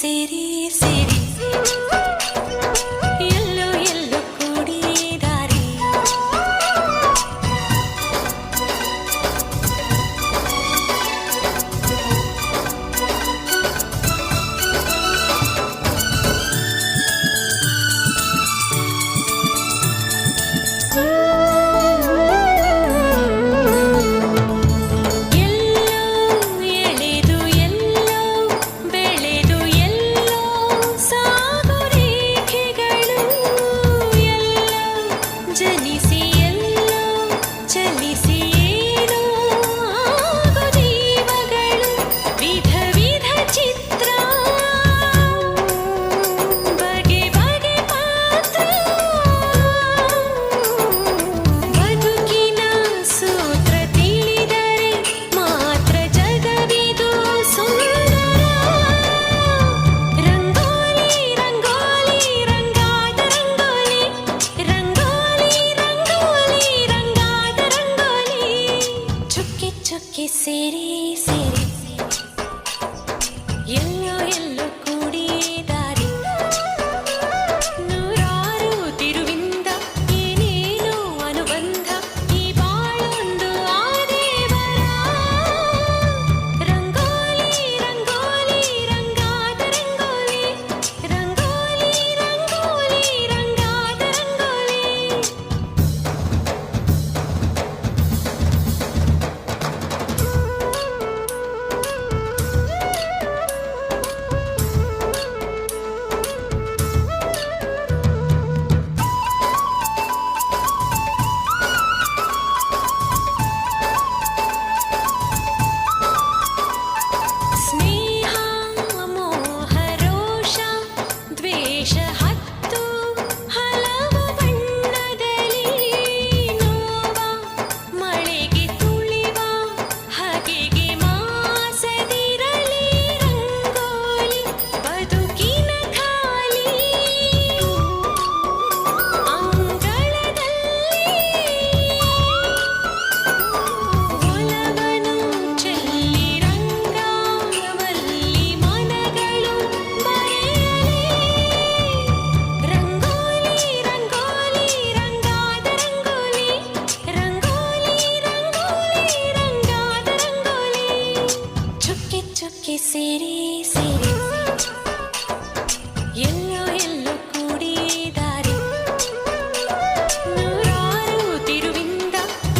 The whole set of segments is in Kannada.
ಸೇರಿ ಸೇರಿ ಎಲ್ಲೋ ಎಲ್ಲೋ ಕೂಡಿ ದಾರಿ ಸೇರಿ ಸೇರಿ ಎಲ್ಲೋ ಎಲ್ಲೋ ಕೂಡಿ ದಾರಿ ನೂರಾರು ತಿರುವಿಂದ ಏನೇನೋ ಅನುಬಂಧ ಈ ಬಾಳೊಂದು ಆದೇವರ ರಂಗೋಲಿ ರಂಗೋಲಿ ರಂಗಾದ ರಂಗೋಲಿ ರಂಗೋಲಿ ರಂಗೋಲಿ ರಂಗಾದ ರಂಗೋಲಿ ಸ್ನೇಹ ಮೋಹ ರೋಷ ದ್ವೇಷ ಹತ್ತು ಹಲವು ಬಣ್ಣದಲ್ಲಿ ನೋವ ಮಳೆಗೆ ತುಳಿವ ಹಗೆಗೆ ಮಾಸದಿರಲಿ ರಂಗೋಲಿ ಬದುಕಿನ ಖಾಲಿ ಅಂಗಳದಲ್ಲಿ ಒಲವನು ಚೆಲ್ಲಿ ರಂಗಾವಲ್ಲಿ ಮನಗಳು ಬರೆಯಲಿ ರಂಗೋಲಿ ರಂಗೋಲಿ ರಂಗಾದ ರಂಗೋಲಿ ರಂಗೋಲಿ ರಂಗೋಲಿ ರಂಗಾದ ರಂಗೋಲಿ ಚುಕ್ಕಿ ಚುಕ್ಕಿ ಸೇರಿ ಸೇರಿ ಎಲ್ಲೋ ಎಲ್ಲೋ ಕೂಡಿ ದಾರಿ ನೂರಾರು ತಿರುವಿಂದ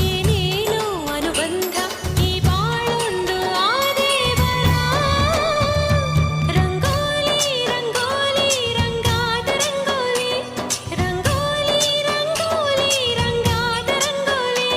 ಏನೇನೋ ಅನುಬಂಧ ಈ ಬಾಳೊಂದು ಆದೇವರ ರಂಗೋಲಿ ರಂಗೋಲಿ ರಂಗಾದ ರಂಗೋಲಿ ರಂಗೋಲಿ ರಂಗೋಲಿ ರಂಗಾದ ರಂಗೋಲಿ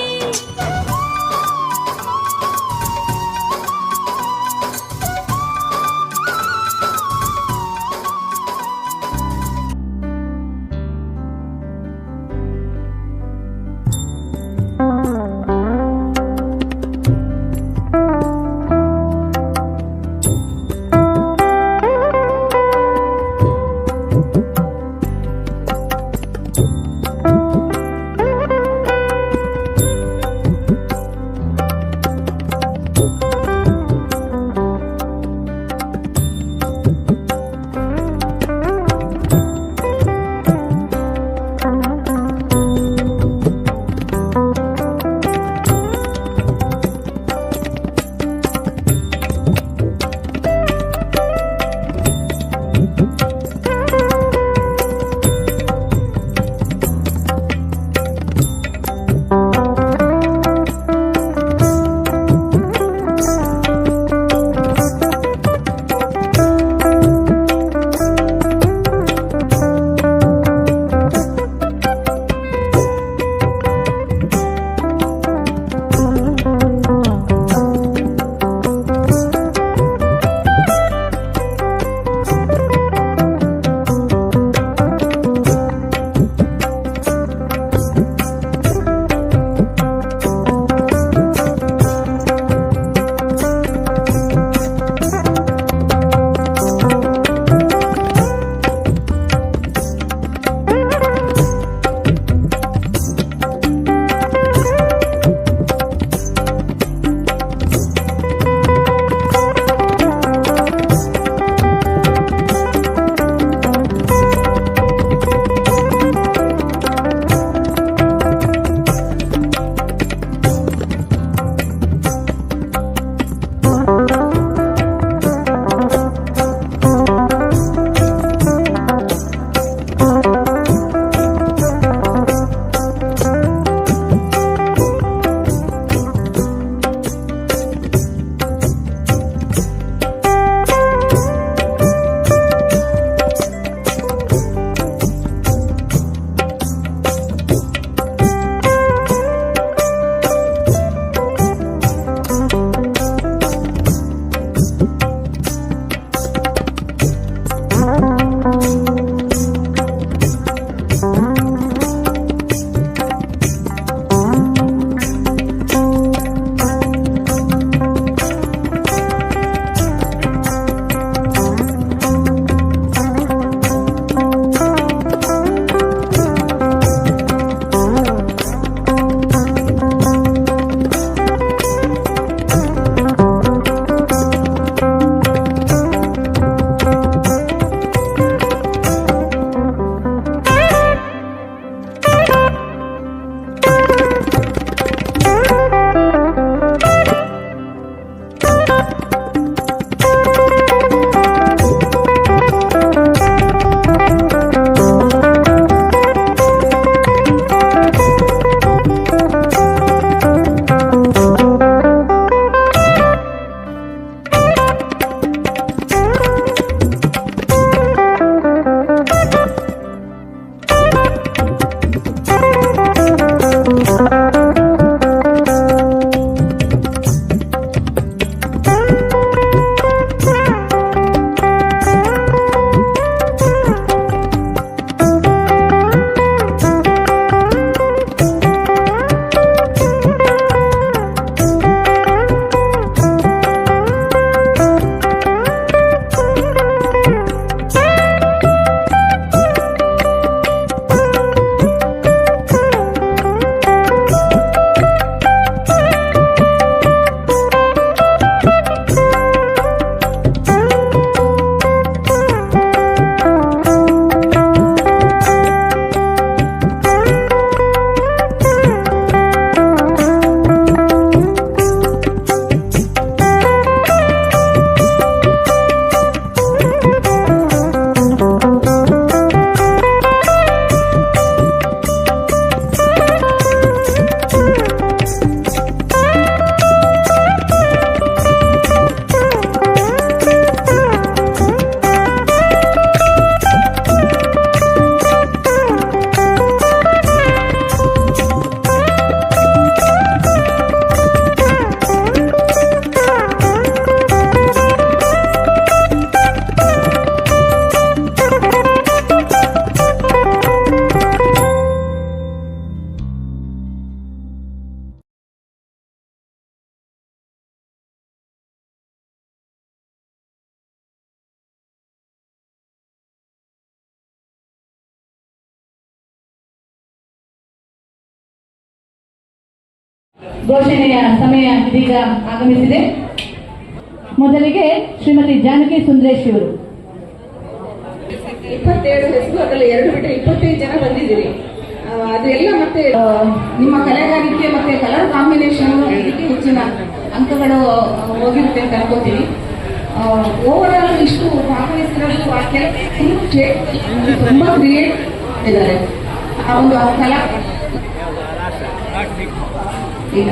ಘೋಷಣೆಯ ಸಮಯ ಇದೀಗ ಆಗಮಿಸಿದೆ. ಮೊದಲಿಗೆ ಶ್ರೀಮತಿ ಜಾನಕಿ ಸುಂದರೇಶ್ ಇವರು. 27 ಹೆಸರು, ಅದರಲ್ಲಿ 2 ಬಿಟ್ಟರೆ 25 ಜನ ಬಂದಿದ್ದೀರಿ. ಅದೆಲ್ಲ ಮತ್ತೆ ನಿಮ್ಮ ಕಲೆಗಾರಿಕೆ ಮತ್ತೆ ಕಲರ್ ಕಾಂಬಿನೇಷನ್ ಇದಕ್ಕೆ ಹೆಚ್ಚಿನ ಅಂಕಗಳು ಹೋಗಿರುತ್ತೆ ಅಂತ ಅನ್ಕೋತೀನಿ. ಓವರ್ ಆಲ್ ಇಷ್ಟು ಭಾಗವಹಿಸಿರೋದು ಆ ಕೆಲವು ತುಂಬಾ ಕ್ರಿಯೇಟ್ ಇದ್ದಾರೆ. ಆ ಒಂದು ಕಲಾ ಈಗ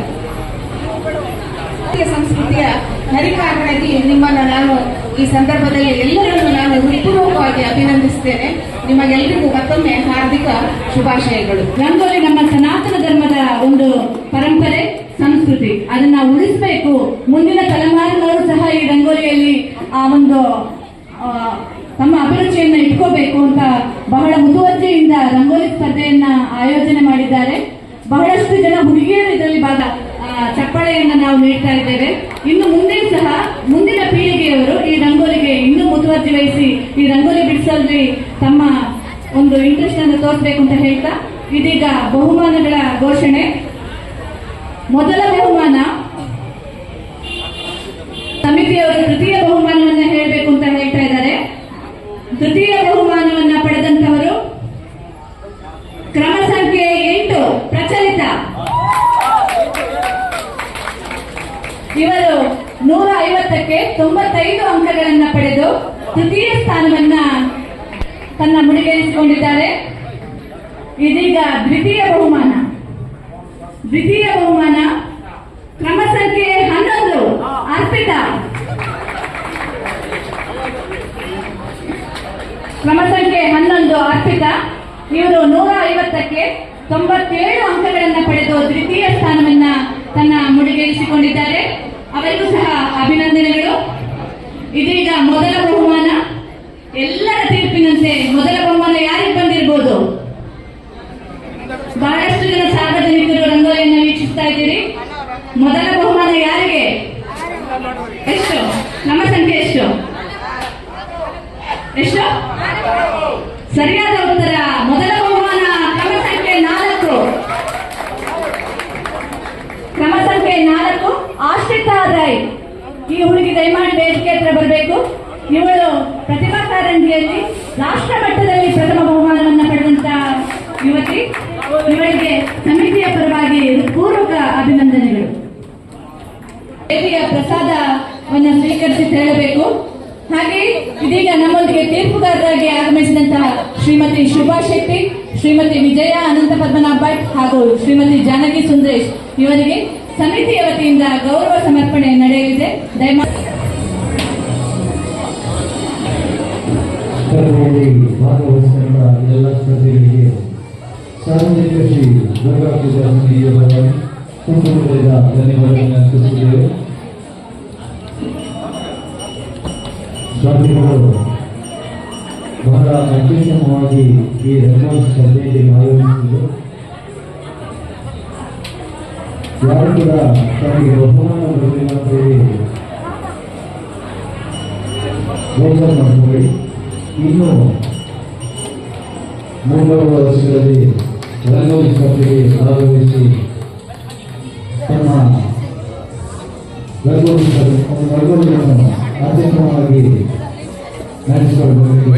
ಸಂಸ್ಕೃತಿಯ ಹರಿಕಾರನಾಗಿ ನಿಮ್ಮನ್ನು ನಾನು ಈ ಸಂದರ್ಭದಲ್ಲಿ ಎಲ್ಲರನ್ನು ನಾನು ಹೃತ್ಪೂರ್ವಕವಾಗಿ ಅಭಿನಂದಿಸ್ತೇನೆ. ನಿಮಗೆಲ್ಲರಿಗೂ ಮತ್ತೊಮ್ಮೆ ಹಾರ್ದಿಕ ಶುಭಾಶಯಗಳು. ರಂಗೋಲಿ ನಮ್ಮ ಸನಾತನ ಧರ್ಮದ ಒಂದು ಪರಂಪರೆ, ಸಂಸ್ಕೃತಿ. ಅದನ್ನ ಉಳಿಸಬೇಕು. ಮುಂದಿನ ತಲೆಮಾರಿನವರು ಸಹ ಈ ರಂಗೋಲಿಯಲ್ಲಿ ಆ ಒಂದು ತಮ್ಮ ಅಭಿರುಚಿಯನ್ನ ಇಟ್ಕೋಬೇಕು ಅಂತ ಬಹಳ ಮುತುವರ್ಜಿಯಿಂದ ರಂಗೋಲಿ ಸ್ಪರ್ಧೆಯನ್ನ ಆಯೋಜನೆ ಮಾಡಿದ್ದಾರೆ. ಬಹಳಷ್ಟು ಜನ ಹುಡುಗಿಯರು ಇದರಲ್ಲಿ ಚಪ್ಪಾಳೆಯನ್ನ ನಾವು ನೀಡ್ತಾ ಇದ್ದೇವೆ. ಇನ್ನು ಮುಂದೆ ಸಹ ಮುಂದಿನ ಪೀಳಿಗೆಯವರು ಈ ರಂಗೋಲಿಗೆ ಇನ್ನೂ ಮುತುವರ್ಜಿ ವಹಿಸಿ ಈ ರಂಗೋಲಿ ಬಿಡಿಸಲ್ಲಿ ತಮ್ಮ ಒಂದು ಇಂಟ್ರೆಸ್ಟ್ ಅನ್ನು ತೋರಿಸಬೇಕು ಅಂತ ಹೇಳ್ತಾ ಇದೀಗ ಬಹುಮಾನಗಳ ಘೋಷಣೆ. ಮೊದಲ ಬಹುಮಾನ ಸಮಿತಿಯವರು ತೃತೀಯ ಬಹುಮಾನವನ್ನ ಹೇಳಬೇಕು ಅಂತ ಹೇಳ್ತಾ ಇದ್ದಾರೆ. ತೃತೀಯ ಬಹುಮಾನವನ್ನ ಪಡೆದಂತವರು ಕ್ರಮ ಸಂಖ್ಯೆ 8 ಪ್ರಚಲಿತ. ಇವರು 150ಕ್ಕೆ 95 ಅಂಕಗಳನ್ನು ಪಡೆದು ತೃತೀಯ ಸ್ಥಾನವನ್ನ ತನ್ನ ಮುಡಿಗೇರಿಸಿಕೊಂಡಿದ್ದಾರೆ. ಇದೀಗ ದ್ವಿತೀಯ ಬಹುಮಾನ ಕ್ರಮ ಸಂಖ್ಯೆ 11 ಅರ್ಪಿತಾ. ಕ್ರಮ ಸಂಖ್ಯೆ 11 ಅರ್ಪಿತಾ. ಇವರು 150ಕ್ಕೆ 97 ಅಂಕಗಳನ್ನು ಪಡೆದು ದ್ವಿತೀಯ ಸ್ಥಾನವನ್ನ ತನ್ನ ಮುಡಿಗೇರಿಸಿಕೊಂಡಿದ್ದಾರೆ. ಅವರಿಗೂ ಸಹ ಅಭಿನಂದನೆಗಳು. ಇದೀಗ ಮೊದಲ ಬಹುಮಾನ. ಎಲ್ಲರ ತೀರ್ಪಿನಂತೆ ಮೊದಲ ಬಹುಮಾನ ಯಾರಿಗೆ ಬಂದಿರಬಹುದು? ಬಹಳಷ್ಟು ಜನ ಸಾರ್ವಜನಿಕರು ರಂಗೋಲಿಯನ್ನು ವೀಕ್ಷಿಸ್ತಾ ಇದ್ದೀರಿ. ಮೊದಲ ಬಹುಮಾನ ಯಾರಿಗೆ? ಎಷ್ಟು? ಕ್ರಮ ಸಂಖ್ಯೆ ಎಷ್ಟು? ಸರಿಯಾದ ಉತ್ತರ. ಮೊದಲ ಬಹುಮಾನ ಕ್ರಮ ಸಂಖ್ಯೆ 4. ಕ್ರಮ ಸಂಖ್ಯೆ 4 ಆಶ್ರಿತಾ ರೈ. ಈ ಹುಡುಗಿ ದಯಮಾಡಿ ವೇದಿಕೆ ಹತ್ರ ಬರಬೇಕು. ಇವಳು ಪ್ರತಿಭಾ ಕಾರಂಜಿಯಲ್ಲಿ ರಾಷ್ಟ್ರ ಮಟ್ಟದಲ್ಲಿ ಪ್ರಥಮ ಬಹುಮಾನವನ್ನು ಪಡೆದಂತ ಯುವತಿ. ಇವಳಿಗೆ ಸಮಿತಿಯ ಪರವಾಗಿ ಪೂರ್ವಕ ಅಭಿನಂದನೆಗಳು. ವೇದಿಕೆಯ ಪ್ರಸಾದವನ್ನ ಸ್ವೀಕರಿಸಿ ತೆರಳಬೇಕು. ಹಾಗೆ ಇದೀಗ ನಮ್ಮೊಂದಿಗೆ ತೀರ್ಪುಗಾರರಾಗಿ ಆಗಮಿಸಿದಂತಹ ಶ್ರೀಮತಿ ಶುಭಾ ಶೆಟ್ಟಿ, ಶ್ರೀಮತಿ ವಿಜಯ ಅನಂತ ಪದ್ಮನಾಭ್ ಭಟ್ ಹಾಗೂ ಶ್ರೀಮತಿ ಜಾನಕಿ ಸುಂದರೇಶ್ ಇವರಿಗೆ ಸಮಿತಿಯ ವತಿಯಿಂದ ಗೌರವ ಸಮರ್ಪಣೆ ನಡೆಯಲಿದೆ. ದಯಮಾಡಿ ಭಾಗವಹಿಸಿದ ಎಲ್ಲ ಸ್ಪರ್ಧೆಗಳಿಗೆ ಸಾರ್ವಜನಿಕ ಶ್ರೀ ದುರ್ಗಾ ಪೂಜಾ ಸಮಿತಿಯ ಪರವಾಗಿ ಧನ್ಯವಾದಗಳನ್ನು ಅರ್ಪಿಸಿದ್ದೇವೆ. ಸ್ವಾಮಿಗಳು ಬಹಳ ಅತ್ಯುತ್ತಮವಾಗಿ ಈ ರಂಗೋಲಿ ಸ್ಪರ್ಧೆಯಲ್ಲಿ ಭಾಗವಹಿಸಿದ್ದು ಯಾರು ಕೂಡ ತಮಗೆ ಬಹುಮಾನ ಬರಲಿಲ್ಲ ಅಂತ ಹೇಳಿ ಬೇಜಾರು ಮಾಡಿಕೊಳ್ಳಿ. ಇನ್ನು ಮುಂಬರುವ ವರ್ಷಗಳಲ್ಲಿ ರಂಗೋಲಿ ಸ್ಪರ್ಧೆಗೆ ಭಾಗವಹಿಸಿ ತಮ್ಮ ರಂಗೋಲಿಯನ್ನು ಅತ್ಯುತ್ತಮವಾಗಿ ನಡೆಸಿಕೊಳ್ಳಬೇಕು.